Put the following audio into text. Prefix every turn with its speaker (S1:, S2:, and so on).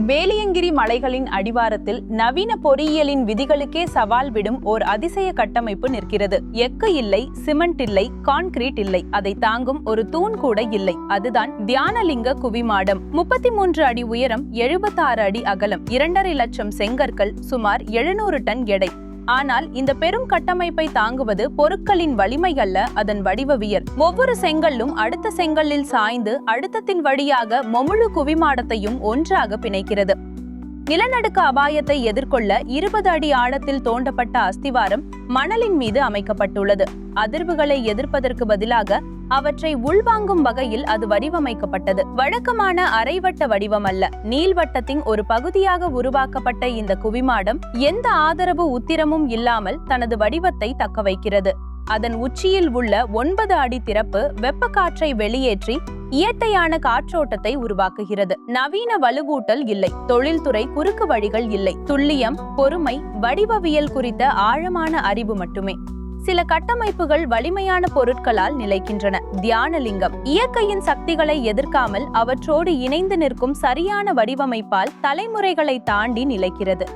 S1: வேலியங்கிரி மலைகளின் அடிவாரத்தில் நவீன பொறியியலின் விதிகளுக்கே சவால் விடும் ஓர் அதிசய கட்டமைப்பு நிற்கிறது. எஃகு இல்லை, சிமெண்ட் இல்லை, கான்கிரீட் இல்லை, அதை தாங்கும் ஒரு தூண் கூட இல்லை. அதுதான் தியானலிங்க குவிமாடம். 33 அடி உயரம், 76 அடி அகலம், 2.5 லட்சம் செங்கற்கள், சுமார் 700 டன் எடை. ஆனால் இந்த பெரும் கட்டமைப்பை தாங்குவது பொருட்களின் வலிமை அல்ல, அதன் வடிவவியல். ஒவ்வொரு செங்கல்லும் அடுத்த செங்கல்லில் சாய்ந்து அழுத்தத்தின் வழியாக முழு குவிமாடத்தையும் ஒன்றாக பிணைக்கிறது. நிலநடுக்க அபாயத்தை எதிர்கொள்ள 20 அடி ஆழத்தில் தோண்டப்பட்ட அஸ்திவாரம் மணலின் மீது அமைக்கப்பட்டுள்ளது. அதிர்வுகளை எதிர்ப்பதற்கு பதிலாக அவற்றை உள்வாங்கும் வகையில் அது வடிவமைக்கப்பட்டது. வழக்கமான அரைவட்ட வடிவம் அல்ல, நீள்வட்டத்தின் ஒரு பகுதியாக உருவாக்கப்பட்ட இந்த குவிமாடம் எந்த ஆதரவு உத்திரமும் இல்லாமல் தனது வடிவத்தை தக்க வைக்கிறது. அதன் உச்சியில் உள்ள 9 அடி திறப்பு வெப்ப காற்றை வெளியேற்றி இயற்கையான காற்றோட்டத்தை உருவாக்குகிறது. நவீன வலுவூட்டல் இல்லை, தொழில்துறை குறுக்கு வழிகள் இல்லை, துல்லியம், பொறுமை, வடிவவியல் குறித்த ஆழமான அறிவு மட்டுமே. சில கட்டமைப்புகள் வலிமையான பொருட்களால் நிலைக்கின்றன. தியானலிங்கம் இயற்கையின் சக்திகளை எதிர்க்காமல் அவற்றோடு இணைந்து நிற்கும் சரியான வடிவமைப்பால் தலைமுறைகளை தாண்டி நிலைக்கிறது.